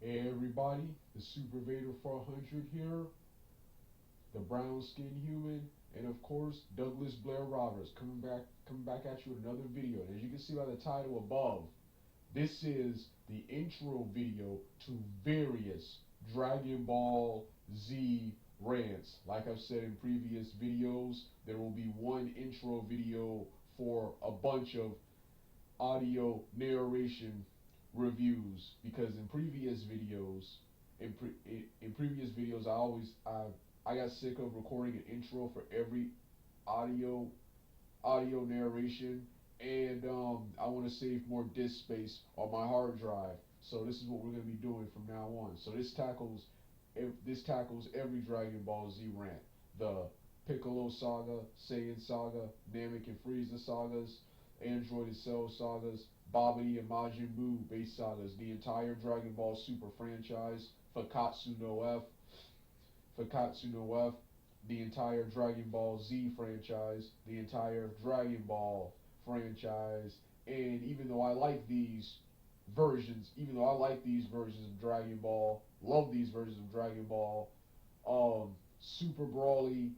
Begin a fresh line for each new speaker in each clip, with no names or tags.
Hey everybody, the Super Vader 400 here, the brown skinned human, and of course Douglas Blair Roberts coming back at you with another video. And as you can see by the title above, this is the intro video to various Dragon Ball Z rants. Like I've said in previous videos, there will be one intro video for a bunch of audio narration reviews, because in previous videos, in previous videos, I got sick of recording an intro for every audio audio narration, and I want to save more disk space on my hard drive. So this is what we're going to be doing from now on. So this tackles every Dragon Ball Z rant: the Piccolo saga, Saiyan saga, Namek and Frieza sagas, Android and Cell sagas, Babidi and Majin Buu base sagas, the entire Dragon Ball Super franchise, Fakatsu no F, the entire Dragon Ball Z franchise, the entire Dragon Ball franchise, and even though I like these versions of Dragon Ball, love these versions of Dragon Ball, um, Super Brawly,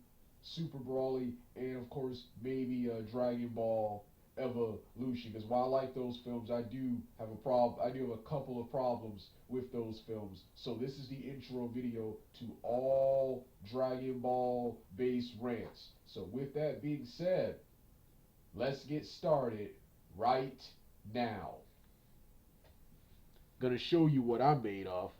and of course maybe Dragon Ball Evolution. Because while I like those films, I do have a problem. I do have a couple of problems with those films. So this is the intro video to all Dragon Ball base rants. So with that being said, let's get started right now. Gonna show you what I'm made of.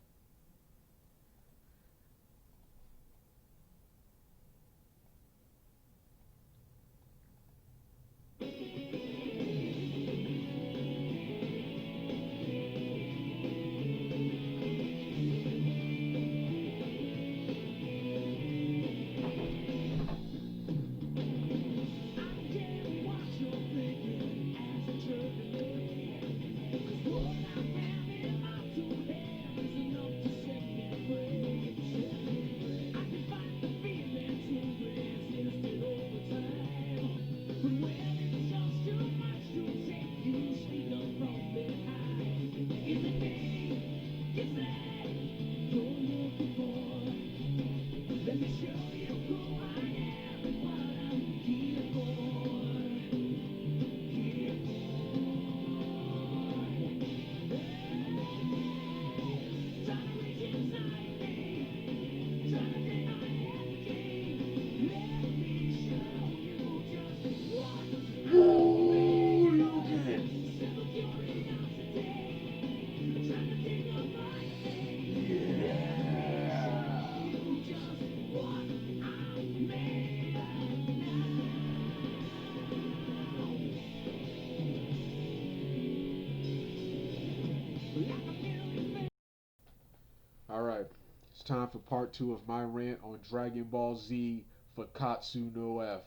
Alright, it's time for part 2 of my rant on Dragon Ball Z Fakatsu no F.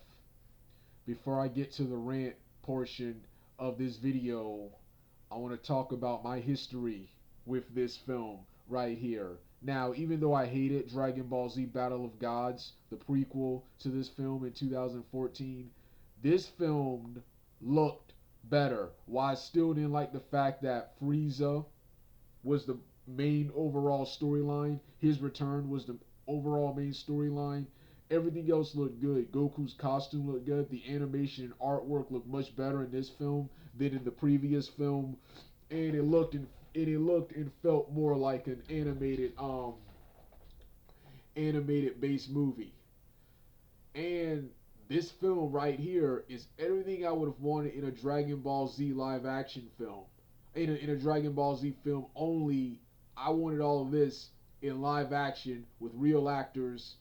Before I get to the rant portion of this video, I want to talk about my history with this film right here. Now, even though I hated Dragon Ball Z Battle of Gods, the prequel to this film in 2014, this film looked better. While I still didn't like the fact that Frieza was the main overall storyline, his return was the overall main storyline. Everything else looked good. Goku's costume looked good. The animation and artwork looked much better in this film than in the previous film, and it looked and felt more like an animated based movie. And this film right here is everything I would have wanted in a Dragon Ball Z live action film. In a Dragon Ball Z film, only I wanted all of this in live action with real actors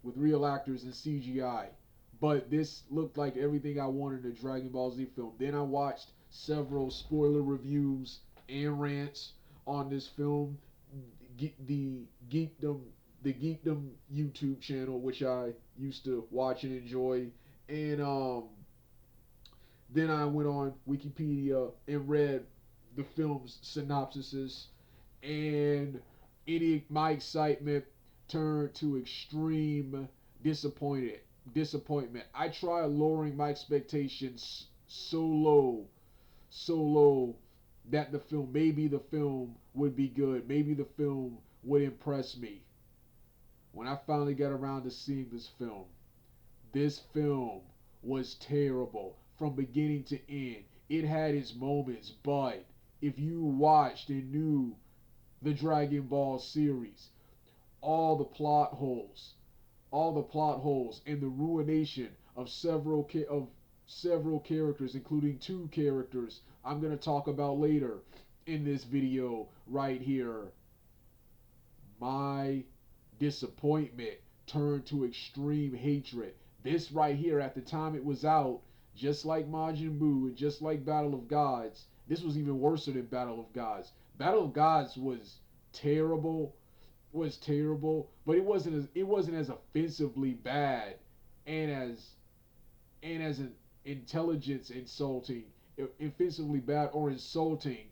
and CGI. But this looked like everything I wanted in a Dragon Ball Z film. Then I watched several spoiler reviews and rants on this film. The Geekdom YouTube channel, which I used to watch and enjoy, and then I went on Wikipedia and read the film's synopsises, and my excitement turned to extreme disappointment. I tried lowering my expectations so low that maybe the film would be good, maybe the film would impress me. When I finally got around to seeing this film was terrible from beginning to end. It had its moments, but if you watched and knew the Dragon Ball series, all the plot holes, and the ruination of several characters, including two characters I'm going to talk about later in this video right here. My disappointment turned to extreme hatred. This right here, at the time it was out, just like Majin Buu and just like Battle of Gods, this was even worse than Battle of Gods. Battle of Gods was terrible, but it wasn't as offensively bad and as an intelligence insulting, offensively bad or insulting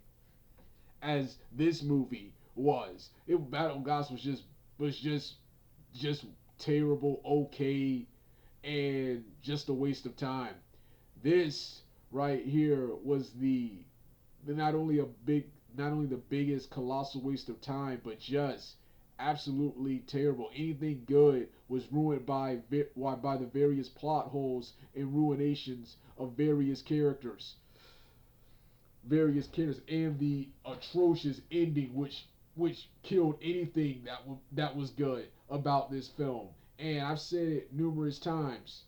as this movie was. Battle of Gods was just terrible, okay, and just a waste of time. This right here was the not only the biggest colossal waste of time, but just absolutely terrible. Anything good was ruined by the various plot holes and ruinations of various characters, and the atrocious ending, which killed anything that was good about this film. And I've said it numerous times.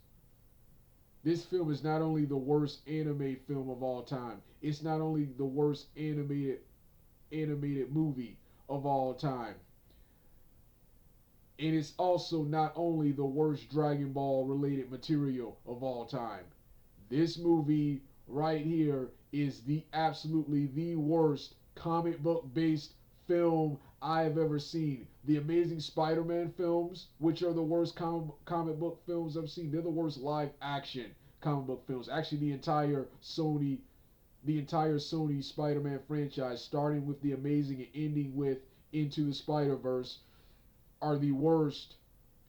This film is not only the worst anime film of all time. It's not only the worst animated movie of all time. And it's also not only the worst Dragon Ball related material of all time. This movie right here is absolutely the worst comic book based film I have ever seen. The Amazing Spider-Man films, which are the worst comic book films I've seen, they're the worst live action comic book films. Actually, the entire Sony Spider-Man franchise, starting with The Amazing and ending with Into the Spider-Verse, are the worst.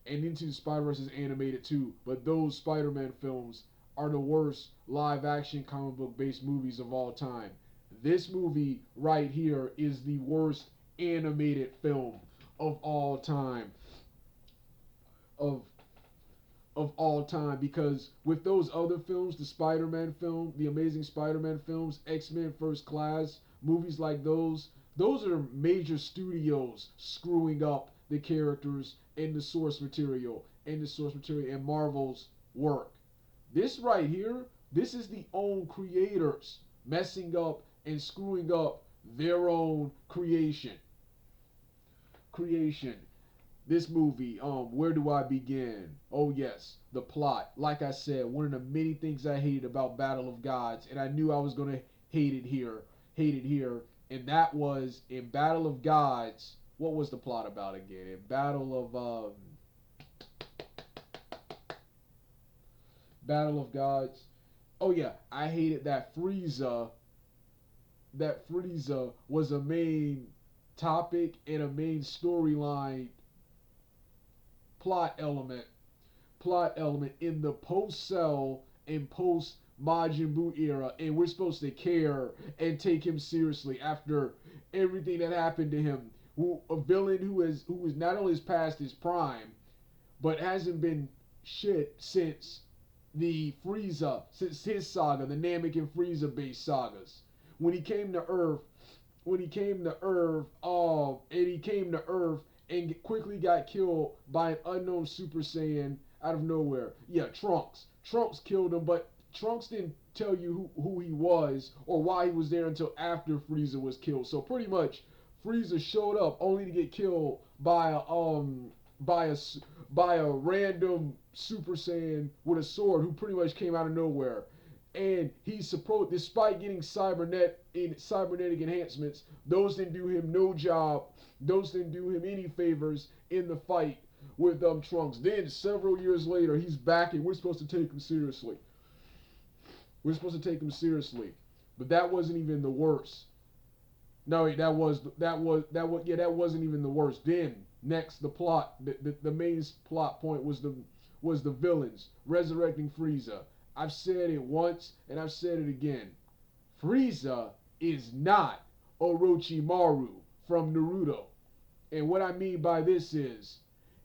And Into the Spider-Verse is animated too, but those Spider-Man films are the worst live action comic book based movies of all time. This movie right here is the worst animated film of all time. Of all time, because with those other films, the Spider-Man film, the Amazing Spider-Man films, X-Men First Class, movies like those are major studios screwing up the characters and the source material and Marvel's work. This right here, this is the own creators messing up and screwing up their own creation. This movie, where do I begin? Oh yes, the plot. Like I said, one of the many things I hated about Battle of Gods, and I knew I was gonna hate it here, and that was in Battle of Gods. What was the plot about again? In Battle of Gods. Oh yeah, I hated that Frieza was a main topic and a main storyline plot element in the post Cell and post Majin Buu era, and we're supposed to care and take him seriously after everything that happened to him. A villain who is not only past his prime, but hasn't been shit since his saga, the Namek and Frieza based sagas. When he came to Earth, and he came to Earth and quickly got killed by an unknown Super Saiyan out of nowhere. Yeah, Trunks. Trunks killed him, but Trunks didn't tell you who he was or why he was there until after Frieza was killed. So pretty much, Frieza showed up only to get killed by a random Super Saiyan with a sword who pretty much came out of nowhere. And he's supposed, despite getting cybernetic enhancements, those didn't do him no job. Those didn't do him any favors in the fight with Trunks. Then several years later, he's back, and we're supposed to take him seriously. But that wasn't even the worst. No, that wasn't even the worst. Then next, the main plot point was the villains resurrecting Frieza. I've said it once and I've said it again. Frieza is not Orochimaru from Naruto. And what I mean by this is,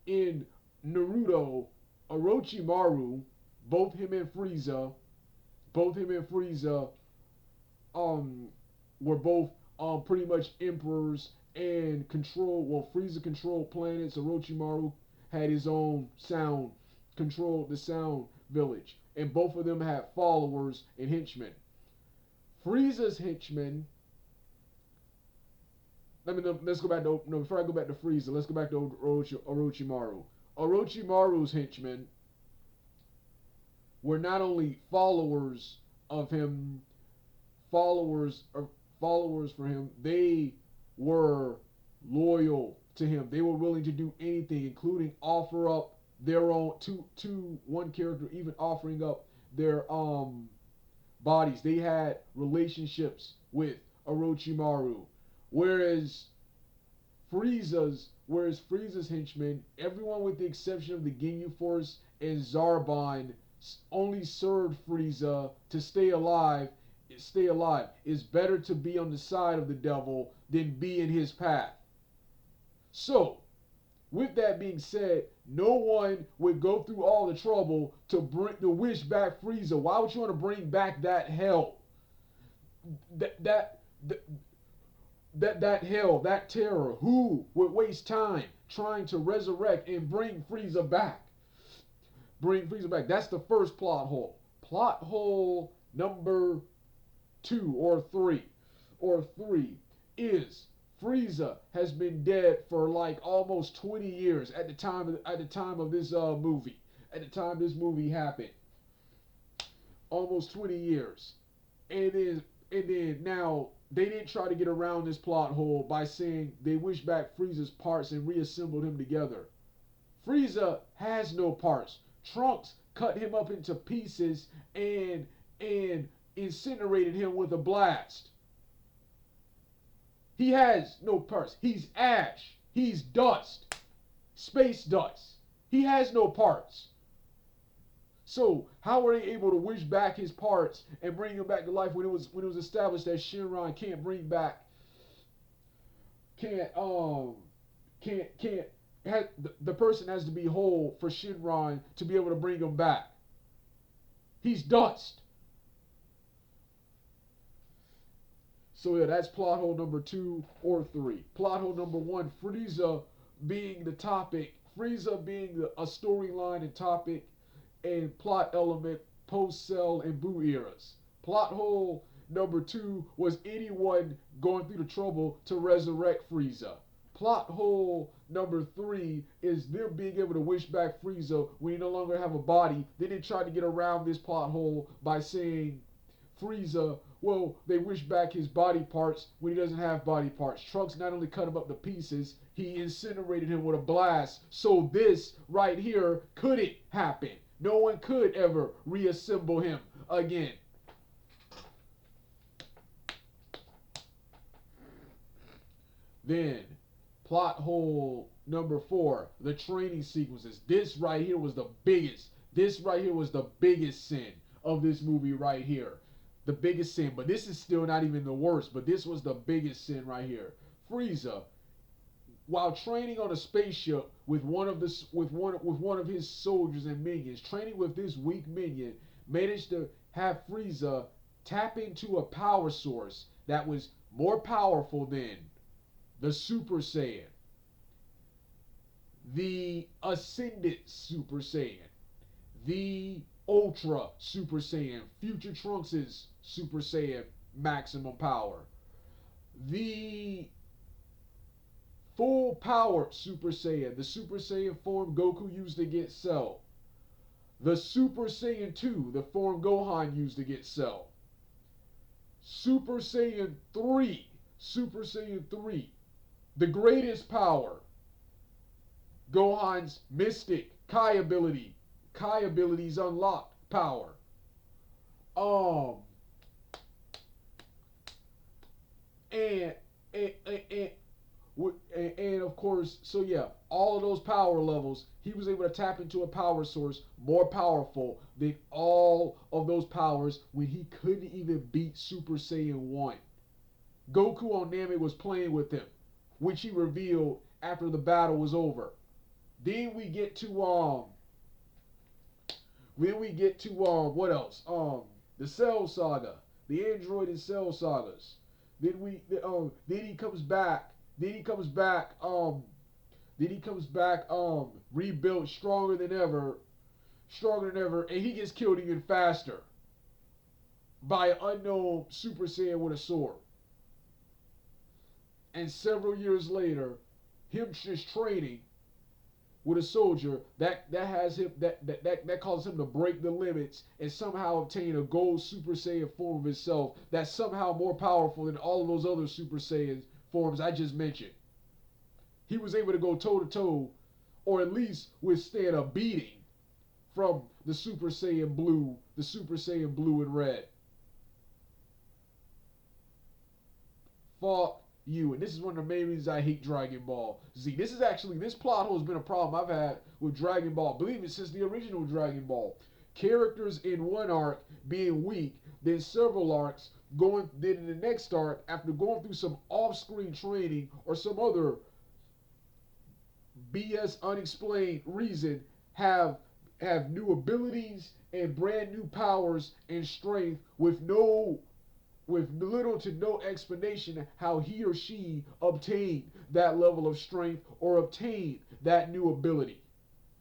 in Naruto, Orochimaru, both him and Frieza, both him and Frieza, um, were both pretty much emperors and control. Well, Frieza controlled planets. Orochimaru had his own sound, controlled the sound village, and both of them had followers and henchmen. Frieza's henchmen. Let's go back to no. Before I go back to Frieza, let's go back to Orochimaru. Orochimaru's henchmen were not only followers of him, followers for him. They were loyal to him. They were willing to do anything, including offer up their own one character even offering up their bodies. They had relationships with Orochimaru. Whereas Frieza's henchmen, everyone with the exception of the Ginyu Force and Zarbon, only served Frieza to stay alive. It's better to be on the side of the devil than be in his path. So, with that being said, no one would go through all the trouble to wish back Frieza. Why would you want to bring back that hell? That hell, that terror. Who would waste time trying to resurrect and bring Frieza back? That's the first plot hole. Plot hole number 2 or 3 is Frieza has been dead for like almost 20 years at the time of this movie. At the time this movie happened, almost 20 years, and then now they didn't try to get around this plot hole by saying they wish back Frieza's parts and reassembled him together. Frieza has no parts. Trunks cut him up into pieces and incinerated him with a blast. He has no parts. He's ash. He's dust. Space dust. He has no parts. So how were they able to wish back his parts and bring him back to life when it was established that Shinron can't bring back the person has to be whole for Shinron to be able to bring him back. He's dust. So yeah, that's plot hole number 2 or 3. Plot hole number 1, Frieza being the topic, Frieza being a storyline and topic and plot element post-Cell and Buu eras. Plot hole number 2 was anyone going through the trouble to resurrect Frieza. Plot hole number 3 is them being able to wish back Frieza when he no longer have a body. They didn't try to get around this plot hole by saying Frieza, well, they wish back his body parts when he doesn't have body parts. Trunks not only cut him up to pieces, he incinerated him with a blast. So this right here couldn't happen. No one could ever reassemble him again. Then, plot hole number 4, the training sequences. This right here was the biggest. This right here was the biggest sin of this movie right here. The biggest sin, but this is still not even the worst, but this was the biggest sin right here. Frieza, while training on a spaceship with one of his soldiers and minions, training with this weak minion, managed to have Frieza tap into a power source that was more powerful than the Super Saiyan, the Ascended Super Saiyan, the Ultra Super Saiyan, Future Trunks' Super Saiyan maximum power, the full power Super Saiyan, the Super Saiyan form Goku used against Cell, the Super Saiyan 2, the form Gohan used against Cell, Super Saiyan 3, the greatest power, Gohan's Mystic Kai abilities unlocked power. And of course, so yeah, all of those power levels, he was able to tap into a power source more powerful than all of those powers when he couldn't even beat Super Saiyan 1. Goku on Namek was playing with him, which he revealed after the battle was over. Then we get to what else? The Cell Saga, the Android and Cell Sagas. Then he comes back. Then he comes back. Rebuilt, stronger than ever, and he gets killed even faster by an unknown Super Saiyan with a sword. And several years later, him just training with a soldier that causes him to break the limits and somehow obtain a gold Super Saiyan form of himself that's somehow more powerful than all of those other Super Saiyan forms I just mentioned. He was able to go toe to toe, or at least withstand a beating from the Super Saiyan Blue and Red. Fuck you. And this is one of the main reasons I hate Dragon Ball Z. This plot hole has been a problem I've had with Dragon Ball. Believe it, since the original Dragon Ball. Characters in one arc being weak, then several arcs then in the next arc, after going through some off-screen training or some other BS unexplained reason, have new abilities and brand new powers and strength with little to no explanation how he or she obtained that level of strength or obtained that new ability.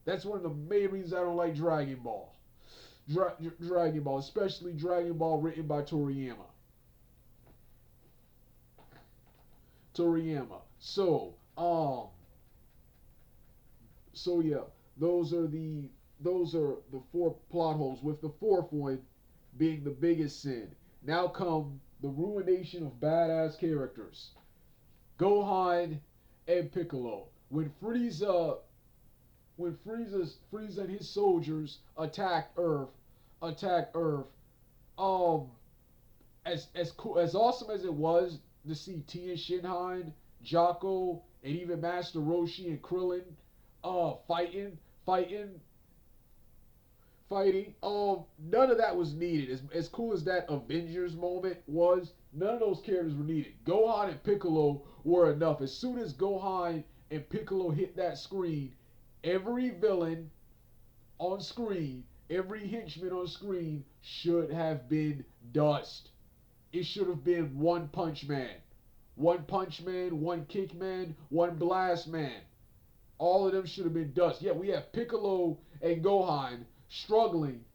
That's one of the main reasons I don't like Dragon Ball. Dragon Ball, especially Dragon Ball written by Toriyama. So yeah, those are the four plot holes, with the fourth one being the biggest sin. Now come the ruination of badass characters. Gohan and Piccolo. When Frieza and his soldiers attacked Earth, as awesome as it was to see Tien Shinhan, Jocko, and even Master Roshi and Krillin fighting. None of that was needed. As cool as that Avengers moment was, none of those characters were needed. Gohan and Piccolo were enough. As soon as Gohan and Piccolo hit that screen, every villain on screen, every henchman on screen should have been dust. It should have been One Punch Man. One Punch Man, One Kick Man, One Blast Man. All of them should have been dust. Yeah, we have Piccolo and Gohan struggling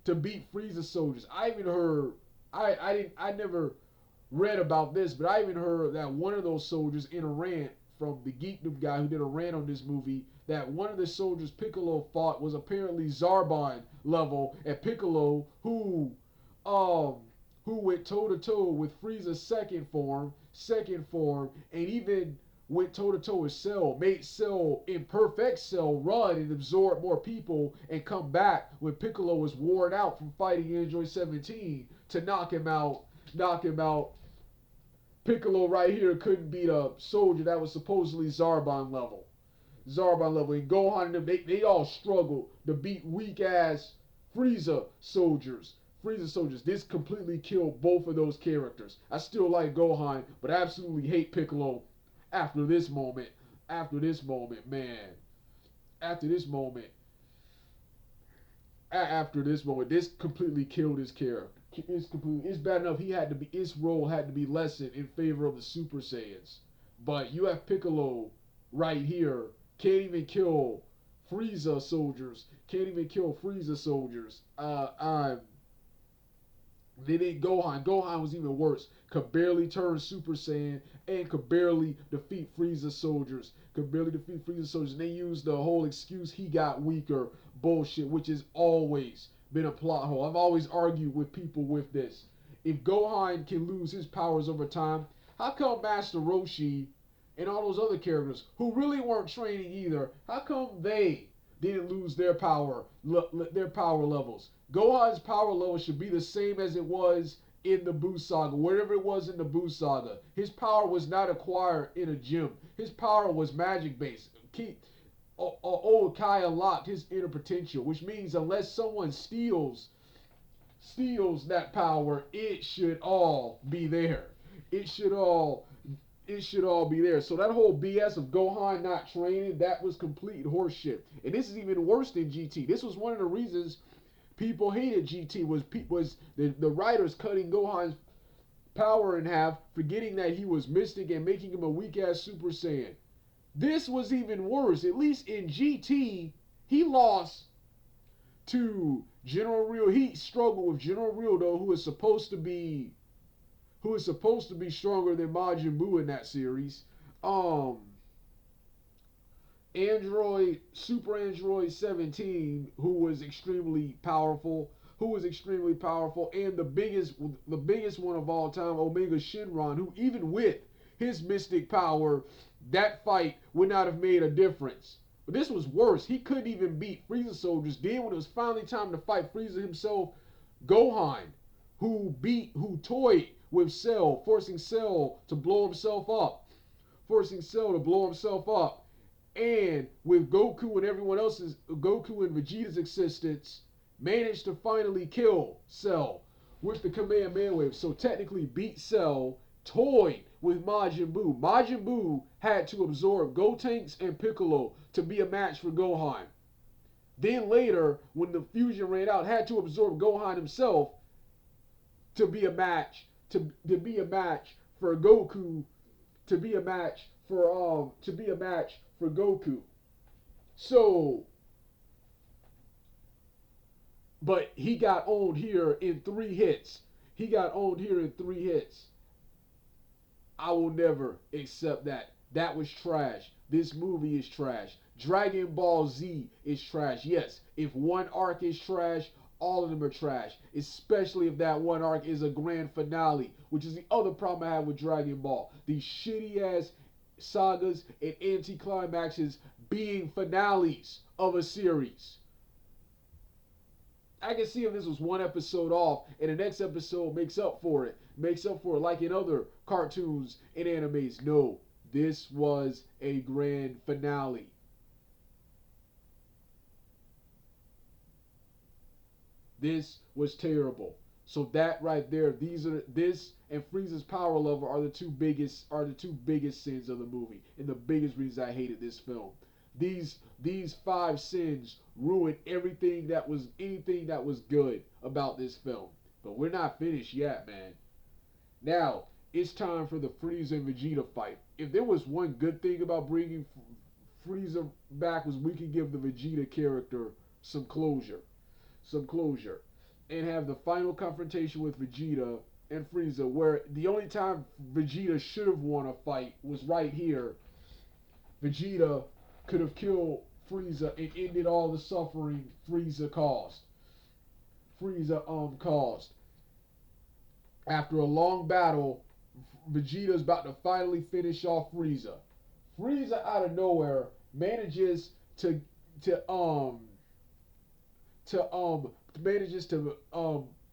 to beat Frieza soldiers. I even heard, I never read about this, but I even heard that one of those soldiers in a rant from the Geekdom guy who did a rant on this movie, that one of the soldiers Piccolo fought was apparently Zarbon level, and Piccolo, who went toe to toe with Frieza's second form, and even went toe to toe with Cell, made Cell, imperfect Cell, run and absorb more people and come back when Piccolo was worn out from fighting Android 17 to knock him out. Piccolo right here couldn't beat a soldier that was supposedly Zarbon level. And Gohan and them, they all struggled to beat weak ass Frieza soldiers. This completely killed both of those characters. I still like Gohan, but I absolutely hate Piccolo after this moment, this completely killed his character. It's bad enough his role had to be lessened in favor of the Super Saiyans. But you have Piccolo right here, can't even kill Frieza soldiers. Then ain't Gohan. Gohan was even worse. Could barely turn Super Saiyan and could barely defeat Frieza soldiers. And they used the whole excuse he got weaker bullshit, which has always been a plot hole. I've always argued with people with this. If Gohan can lose his powers over time, how come Master Roshi and all those other characters who really weren't training either, how come they didn't lose their power levels? Gohan's power level should be the same as it was in the Buu Saga, whatever it was in the Buu Saga. His power was not acquired in a gym. His power was magic based. Old Kai unlocked his inner potential, which means unless someone steals that power, it should all be there. It should all be there. So that whole BS of Gohan not training, that was complete horseshit. And this is even worse than GT. This was one of the reasons people hated GT was the writers cutting Gohan's power in half, forgetting that he was Mystic and making him a weak ass Super Saiyan. This was even worse. At least in GT, he lost to General Real. He struggled with General Real though, who is supposed to be stronger than Majin Buu in that series. Um, Super Android 17, who was extremely powerful, and the biggest one of all time, Omega Shenron, who even with his mystic power, that fight would not have made a difference. But this was worse. He couldn't even beat Frieza soldiers. Then when it was finally time to fight Frieza himself, Gohan, who toyed with Cell, forcing Cell to blow himself up, and with Goku and Vegeta's assistance, managed to finally kill Cell with the Kamehameha wave. So technically beat Cell, toyed with Majin Buu. Majin Buu had to absorb Gotenks and Piccolo to be a match for Gohan. Then later, when the fusion ran out, had to absorb Gohan himself to be a match for Goku, to be a match for Goku. So, but he got owned here in 3 hits. I will never accept that. That was trash. This movie is trash. Dragon Ball Z is trash. Yes, if one arc is trash, all of them are trash. Especially if that one arc is a grand finale, which is the other problem I have with Dragon Ball. These shitty ass sagas and anti-climaxes being finales of a series. I can see if this was one episode off and the next episode makes up for it like in other cartoons and animes. No, this was a grand finale. This was terrible. So that right there, this and Frieza's power level are the two biggest sins of the movie and the biggest reason I hated this film. These 5 sins ruined anything that was good about this film. But we're not finished yet, man. Now, it's time for the Frieza and Vegeta fight. If there was one good thing about bringing Frieza back was we could give the Vegeta character some closure. And have the final confrontation with Vegeta and Frieza, where the only time Vegeta should have won a fight was right here. Vegeta could have killed Frieza and ended all the suffering Frieza caused. After a long battle, Vegeta's about to finally finish off Frieza. Frieza out of nowhere manages to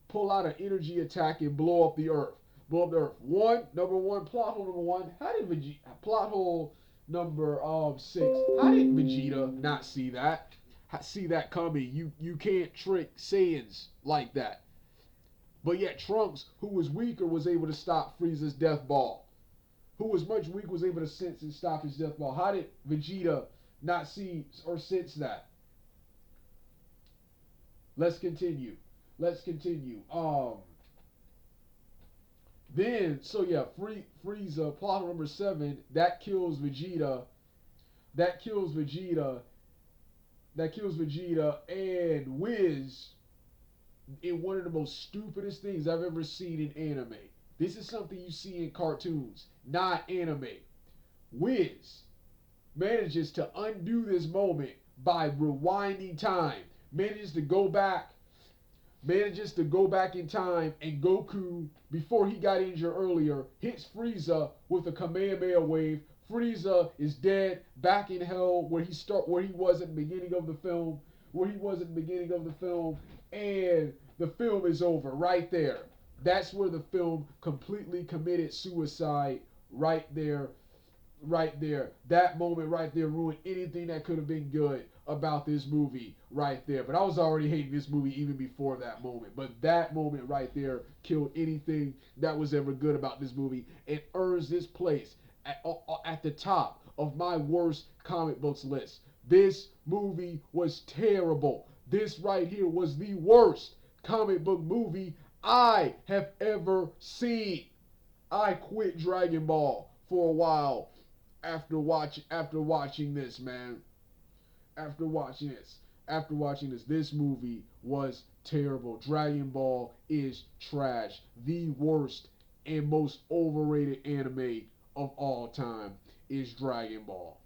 pull out an energy attack and blow up the Earth. Plot hole number one. How did Vegeta plot hole number 6? How did Vegeta not see that? See that coming? You can't trick Saiyans like that. But yet Trunks, who was weaker, was able to stop Frieza's death ball. Who was much weaker was able to sense and stop his death ball. How did Vegeta not see or sense that? Let's continue. Then, so yeah, Frieza, plot number 7, that kills Vegeta, and Wiz in one of the most stupidest things I've ever seen in anime. This is something you see in cartoons, not anime. Wiz manages to undo this moment by rewinding time. Manages to go back in time, and Goku, before he got injured earlier, hits Frieza with a Kamehameha wave. Frieza is dead, back in hell where he was at the beginning of the film, and the film is over right there. That's where the film completely committed suicide right there. That moment right there ruined anything that could have been good about this movie right there. But I was already hating this movie even before that moment. But that moment right there killed anything that was ever good about this movie. It earns this place at the top of my worst comic books list. This movie was terrible. This right here was the worst comic book movie I have ever seen. I quit Dragon Ball for a while after watching this, man. After watching this. After watching this, this movie was terrible. Dragon Ball is trash. The worst and most overrated anime of all time is Dragon Ball.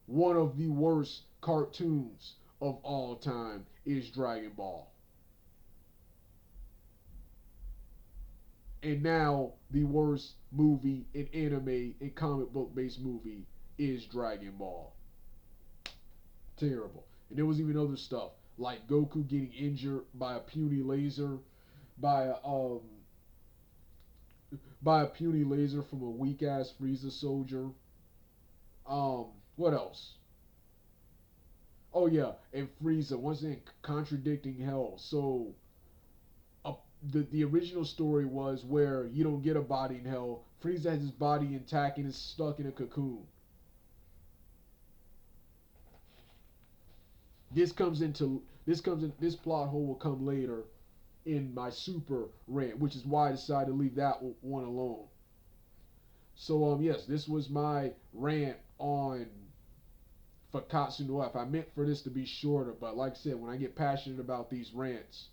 One of the worst cartoons of all time is Dragon Ball. And now the worst movie in anime and comic book based movie is Dragon Ball. Terrible. And there was even other stuff like Goku getting injured by a puny laser, by a puny laser from a weak ass Frieza soldier. What else? Oh yeah, and Frieza once again contradicting Hell. So uh, the original story was where you don't get a body in Hell. Frieza has his body intact and is stuck in a cocoon. This plot hole will come later in my super rant, which is why I decided to leave that one alone. So yes, this was my rant on Fakatsu no F. I meant for this to be shorter, but like I said, when I get passionate about these rants,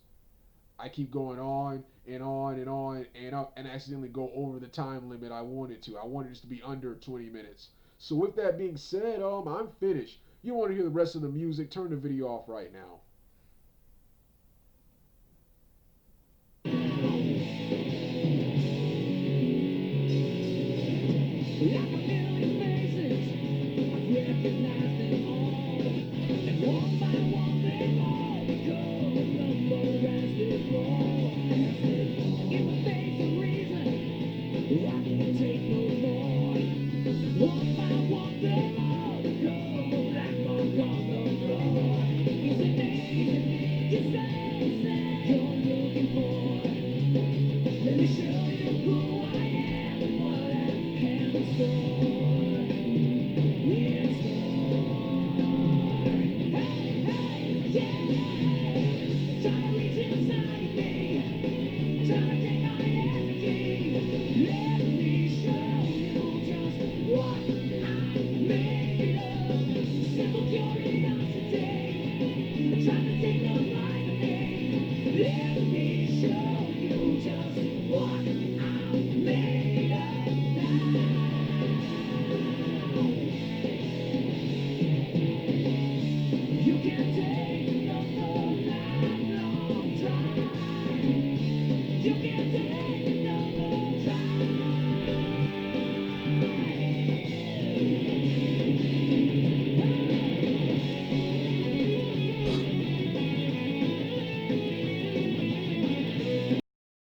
I keep going on and on and on and accidentally go over the time limit I wanted to. I wanted this to be under 20 minutes. So with that being said, I'm finished. You want to hear the rest of the music? Turn the video off right now.